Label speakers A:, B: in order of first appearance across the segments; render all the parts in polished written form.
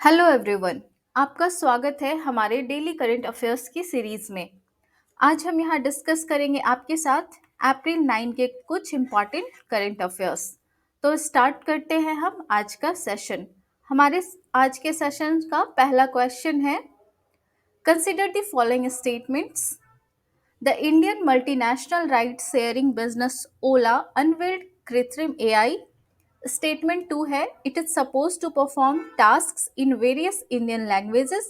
A: Hello everyone. आपका स्वागत है हमारे डेली करंट अफेयर्स की सीरीज में। आज हम यहाँ डिस्कस करेंगे आपके साथ अप्रैल 9 के कुछ इम्पॉर्टेंट करंट अफेयर्स। तो स्टार्ट करते हैं हम आज का सेशन। हमारे आज के सेशन का पहला क्वेश्चन है, consider the following statements. The Indian multinational ride sharing business Ola unveiled कृत्रिम एआई। Statement 2 है, it is supposed to perform tasks in various Indian languages.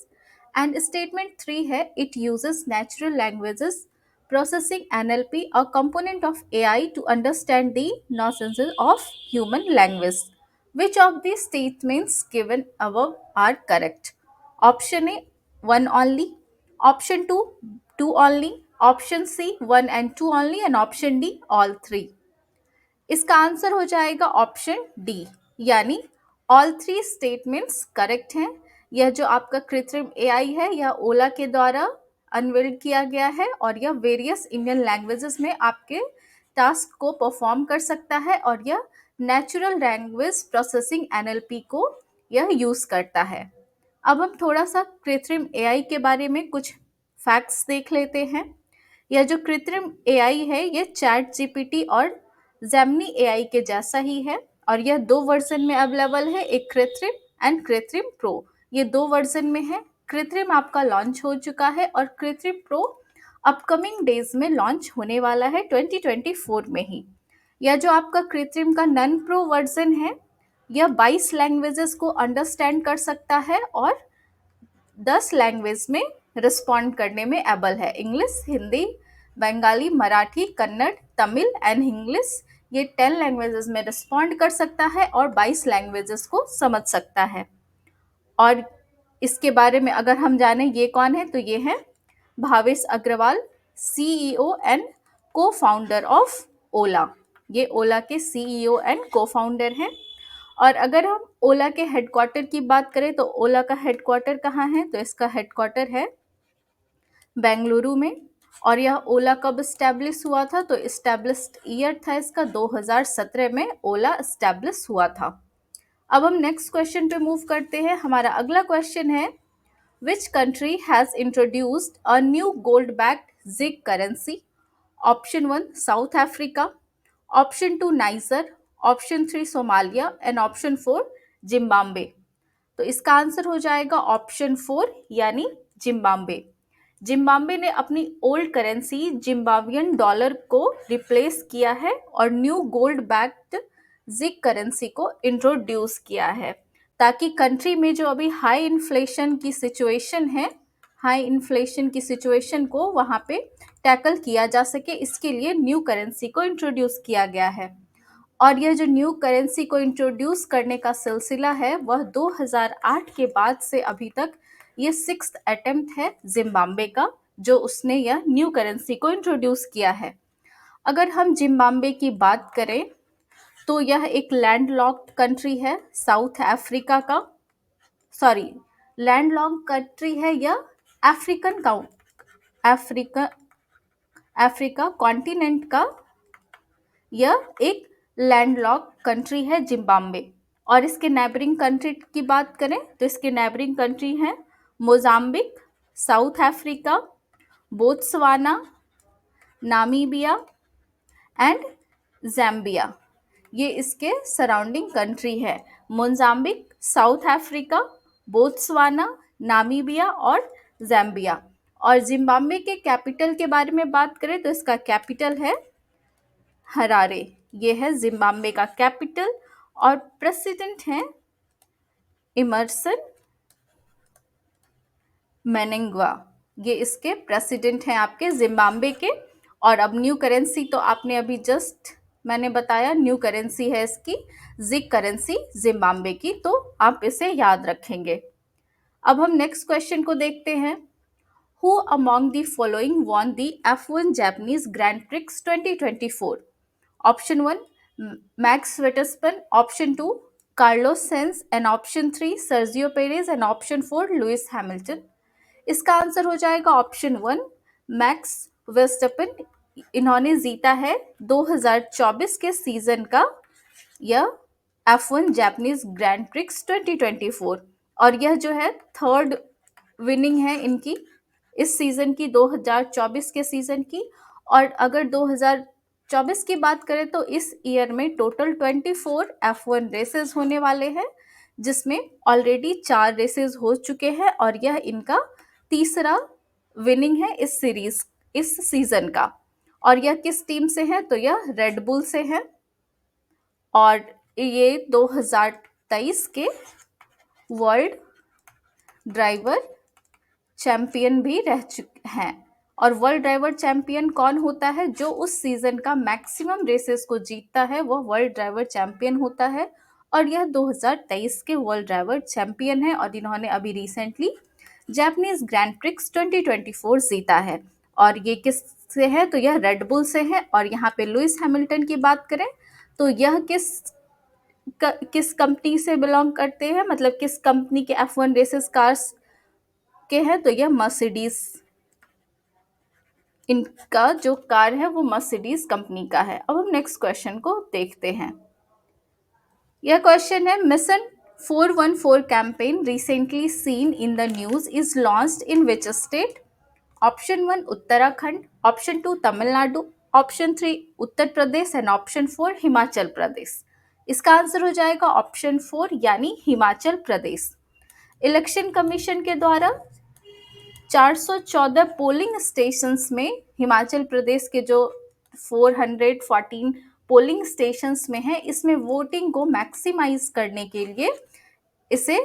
A: And statement 3 है, it uses natural languages processing NLP, a component of AI, to understand the nuances of human language. Which of these statements given above are correct? Option A, one only. Option 2, two only. Option C, one and two only. And option D, all three. इसका answer हो जाएगा option D, यानी all three statements correct हैं। यह जो आपका कृत्रिम AI है यह ओला के द्वारा अनवील्ड किया गया है और यह वेरियस इंडियन लैंग्वेजेस में आपके टास्क को परफॉर्म कर सकता है और यह नेचुरल लैंग्वेज प्रोसेसिंग एनएलपी को यह यूज करता है। अब हम थोड़ा सा कृत्रिम एआई के बारे में कुछ फैक्ट्स देख लेते हैं। यह जो कृत्रिम एआई है यह चैट जीपीटी और जेमिनी एआई के जैसा ही है और यह दो वर्जन में अवेलेबल है, एक कृत्रिम एंड कृत्रिम प्रो। ये दो वर्जन में है। कृत्रिम आपका लॉन्च हो चुका है और कृत्रिम प्रो अपकमिंग डेज में लॉन्च होने वाला है 2024 में ही। यह जो आपका कृत्रिम का नन प्रो वर्जन है यह 22 लैंग्वेजेस को अंडरस्टैंड कर सकता है और 10 लैंग्वेज में रिस्पॉन्ड करने में एबल है। English, Hindi, Bengali, Marathi, Kannada, Tamil and English, ये 10 लैंग्वेजेस में रिस्पॉन्ड कर सकता है और 22 लैंग्वेजेस को समझ सकता है। और इसके बारे में अगर हम जाने ये कौन है तो ये है भावेश अग्रवाल, सीईओ एंड को फाउंडर ऑफ ओला। ये ओला के सीईओ एंड को फाउंडर हैं। और अगर हम ओला के हेडक्वार्टर की बात करें तो ओला का हेडक्वार्टर कहाँ है, तो इसका हेडक्वार्टर है बेंगलुरु में। और यह ओला कब इस्टेब्लिश हुआ था, तो इस्टेब्लिश्ड ईयर था इसका 2017 में ओला इस्टेब्लिश हुआ था। अब हम नेक्स्ट क्वेश्चन पे मूव करते हैं। हमारा अगला क्वेश्चन है, which country has introduced a new gold backed ZiG currency? Option 1 South Africa, option 2 Niger, option 3 Somalia and option 4 Zimbabwe. तो इसका आंसर हो जाएगा ऑप्शन 4 यानी जिम्बाब्वे। जिम्बाब्वे ने अपनी ओल्ड करेंसी जिम्बाब्वियन डॉलर को रिप्लेस किया है और new gold backed ZiG currency को इंट्रोड्यूस किया है ताकि कंट्री में जो अभी हाई इन्फ्लेशन की सिचुएशन को वहाँ पे टैकल किया जा सके, इसके लिए न्यू करेंसी को इंट्रोड्यूस किया गया है। और यह जो न्यू करेंसी को इंट्रोड्यूस करने का सिलसिला है वह 2008 के बाद से अभी तक ये 6th अटेम्प्ट है जिम्बाब्वे का, जो उसने यह न्यू करेंसी को इंट्रोड्यूस किया है। अगर हम जिम्बाब्वे की बात करें तो यह एक लैंडलॉक्ड कंट्री है साउथ अफ्रीका का, सॉरी लैंडलॉक्ड कंट्री है यह अफ्रीका कॉन्टिनेंट का यह एक लैंडलॉक्ड कंट्री है जिम्बाब्वे। और इसके नेबरिंग कंट्री की बात करें तो इसके नेबरिंग कंट्री हैं Mozambique, south Africa, Botswana, Namibia and ज़ैम्बिया। ये इसके सराउंडिंग कंट्री है। Mozambique, south Africa, Botswana, Namibia और ज़ैम्बिया। और जिम्बाब्वे के कैपिटल के बारे में बात करें तो इसका कैपिटल है हरारे। ये है जिम्बाब्वे का कैपिटल और प्रेसिडेंट हैं इमर्सन मेनेंगवा। ये इसके प्रेसिडेंट हैं आपके जिम्बाब्वे के। और अब न्यू करेंसी तो आपने अभी जस्ट मैंने बताया, न्यू करेंसी है इसकी जिग करेंसी जिम्बाब्वे की, तो आप इसे याद रखेंगे। अब हम नेक्स्ट क्वेश्चन को देखते हैं। Who among the following won the F1 Japanese Grand Prix 2024? Option 1 Max Verstappen, option 2 Carlos Sainz and option 3 Sergio Perez and option 4 Lewis Hamilton। इसका आंसर हो जाएगा ऑप्शन 1 मैक्स वेस्टपेन। इन्होंने जीता है 2024 के सीजन का यह F1 जापानीज ग्रैंड प्रिक्स 2024। और यह जो है थर्ड विनिंग है इनकी इस सीजन की, 2024 के सीजन की। और अगर 2024 की बात करें तो इस ईयर में टोटल 24 F1 रेसेस होने वाले हैं, जिसमें ऑलरेडी 4 रेसेस हो चुके हैं और यह इनका तीसरा विनिंग है इस सीजन का। और यह किस टीम से है, तो यह रेड बुल से है और ये 2023 के वर्ल्ड ड्राइवर चैंपियन भी रह चुके हैं। और वर्ल्ड ड्राइवर चैंपियन कौन होता है, जो उस सीजन का मैक्सिमम रेसेस को जीतता है वह वर्ल्ड ड्राइवर चैंपियन होता है। और यह 2023 के वर्ल्ड ड्राइवर चैंपियन है और इन्होंने अभी रिसेंटली जापानीज ग्रैंड प्रिक्स 2024 जीता है। और ये किस से है, तो यह रेड बुल से है। और यहाँ पे लुइस हैमिल्टन की बात करें तो यह किस कंपनी से बिलोंग करते हैं, मतलब किस कंपनी के F1 रेसेस कार्स के हैं, तो यह मर्सिडीज, इनका जो कार है वो मर्सिडीज कंपनी का है। अब हम नेक्स्ट क्वेश्चन को देखते हैं। यह क्वेश्चन है, mission 414 campaign recently seen in the news is launched in which state? Option 1 Uttarakhand, option 2 Tamil Nadu, option 3 Uttar Pradesh and option 4 Himachal Pradesh. इसका आंसर हो जाएगा ऑप्शन 4 यानी हिमाचल प्रदेश। इलेक्शन कमीशन के द्वारा 414 पोलिंग स्टेशंस में हिमाचल प्रदेश के जो 414 पोलिंग स्टेशंस में है, इसमें वोटिंग को मैक्सिमाइज करने के लिए इसे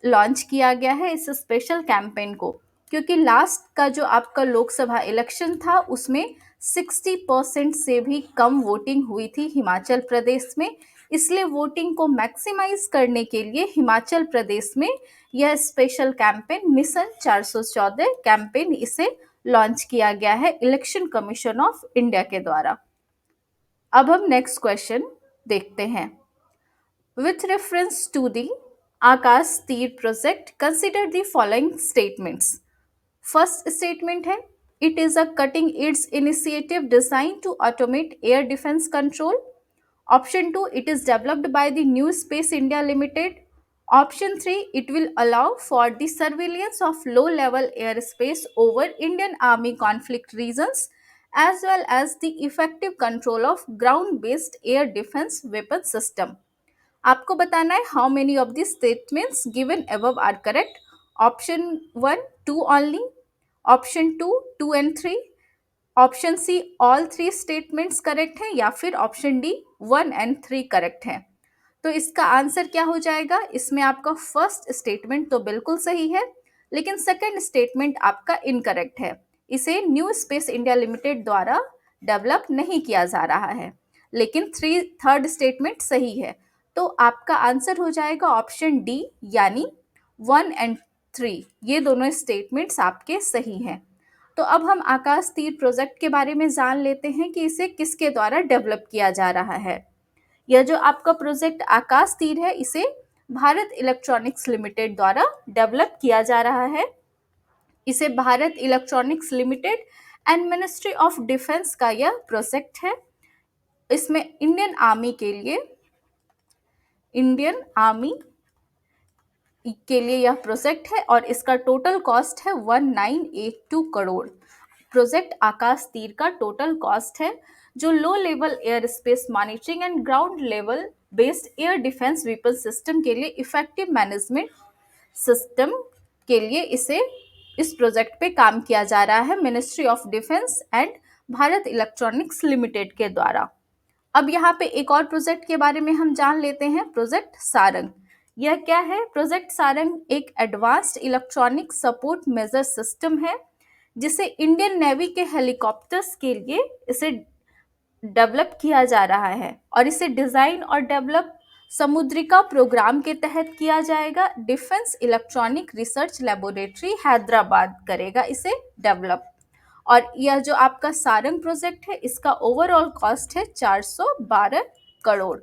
A: लॉन्च किया गया है, इस स्पेशल कैंपेन को। क्योंकि लास्ट का जो आपका लोकसभा इलेक्शन था उसमें 60% से भी कम वोटिंग हुई थी हिमाचल प्रदेश में, इसलिए वोटिंग को मैक्सिमाइज करने के लिए हिमाचल प्रदेश में यह स्पेशल कैंपेन मिशन 414 कैंपेन इसे लॉन्च किया गया है इलेक्शन कमीशन ऑफ इंडिया के द्वारा। अब हम नेक्स्ट क्वेश्चन देखते हैं। With reference to the Akash Teer project consider the following statements. First statement है, it is a cutting edge initiative design to automate air defence control. Option 2, it is developed by the New Space India Limited. Option 3, it will allow for the surveillance of low-level airspace over Indian Army conflict regions as well as the effective control of ground-based air defense weapon system. आपको बताना है how many of the statements given above are correct. Option 1, 2 only. Option 2, 2 and 3. Option C all 3 statements correct हैं या फिर option D 1 and 3 correct हैं। तो इसका answer क्या हो जाएगा, इसमें आपका फर्स्ट स्टेटमेंट तो बिल्कुल सही है, लेकिन सेकंड स्टेटमेंट आपका इनकरेक्ट है। इसे न्यू स्पेस इंडिया लिमिटेड द्वारा डेवलप नहीं किया जा रहा है, लेकिन थर्ड स्टेटमेंट सही है। तो आपका आंसर हो जाएगा ऑप्शन डी यानी 1 and 3, ये दोनों स्टेटमेंट्स आपके सही हैं। तो अब हम आकाश तीर प्रोजेक्ट के बारे में जान लेते हैं कि इसे किसके द्वारा डेवलप किया जा रहा है। यह जो आपका प्रोजेक्ट आकाश तीर है, इसे भारत इलेक्ट्रॉनिक्स लिमिटेड द्वारा डेवलप किया जा रहा है। इसे Bharat electronics limited and ministry of defence का यह प्रोजेक्ट है। इसमें इंडियन आर्मी के लिए यह प्रोजेक्ट है और इसका टोटल कॉस्ट है 1982 करोड़। प्रोजेक्ट आकाश तीर का टोटल कॉस्ट है, जो low level air space monitoring and ground level based air defence weapon system के लिए इफेक्टिव मैनेजमेंट सिस्टम के लिए इस प्रोजेक्ट पे काम किया जा रहा है ministry of defence and Bharat electronics limited के द्वारा। अब यहाँ पे एक और प्रोजेक्ट के बारे में हम जान लेते हैं, प्रोजेक्ट सारंग। यह क्या है, प्रोजेक्ट सारंग एक advanced electronic support measure system है, जिसे इंडियन नेवी के हेलीकॉप्टर्स के लिए इसे डेवलप किया जा रहा है और इसे डिजाइन और डेवलप समुद्रिका प्रोग्राम के तहत किया जाएगा। Defence electronic research laboratory Hyderabad करेगा इसे डेवलप। और यह जो आपका सारंग प्रोजेक्ट है, इसका ओवरऑल कॉस्ट है 412 करोड़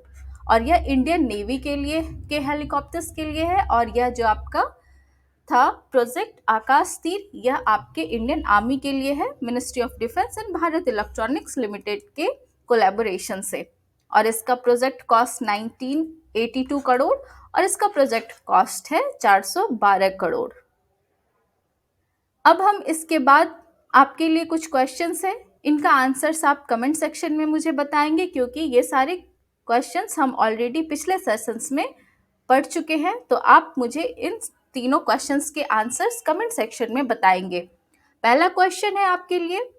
A: और यह इंडियन नेवी के लिए के हेलीकॉप्टर्स के लिए है। और यह जो आपका था प्रोजेक्ट आकाश तीर, यह आपके इंडियन आर्मी के लिए है ministry of defence and Bharat electronics limited के कोलैबोरेशन से। और इसका प्रोजेक्ट कॉस्ट 82 करोड़ और इसका प्रोजेक्ट कॉस्ट है 412 करोड़। अब हम इसके बाद आपके लिए कुछ क्वेश्चंस हैं, इनका आंसर्स आप कमेंट सेक्शन में मुझे बताएंगे, क्योंकि ये सारे क्वेश्चंस हम ऑलरेडी पिछले सेशंस में पढ़ चुके हैं, तो आप मुझे इन तीनों क्वेश्चंस के आंसर्स कमेंट सेक्शन में बताएंगे। पहला क्वेश्चन है आपके लिए,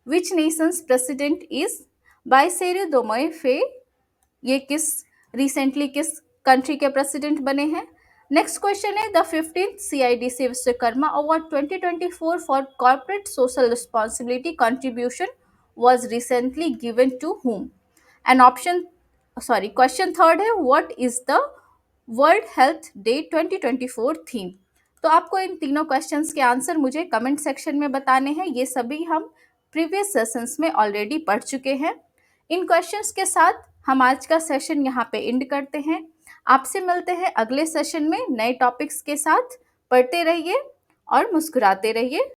A: which nation's president is Bassirou Diomaye Faye, ये रिसेंटली किस कंट्री के प्रेसिडेंट बने हैं। नेक्स्ट क्वेश्चन है, the 15th CIDC Vishwakarma award 2024 for corporate social responsibility contribution was recently given to whom? Question third है, what is the world health day 2024 theme. तो आपको इन तीनों क्वेश्चंस के आंसर मुझे कमेंट सेक्शन में बताने हैं। ये सभी हम प्रीवियस सेशंस में ऑलरेडी पढ़ चुके हैं। इन क्वेश्चंस के साथ हम आज का सेशन यहाँ पे एंड करते हैं। आपसे मिलते हैं अगले सेशन में नए टॉपिक्स के साथ। पढ़ते रहिए और मुस्कुराते रहिए।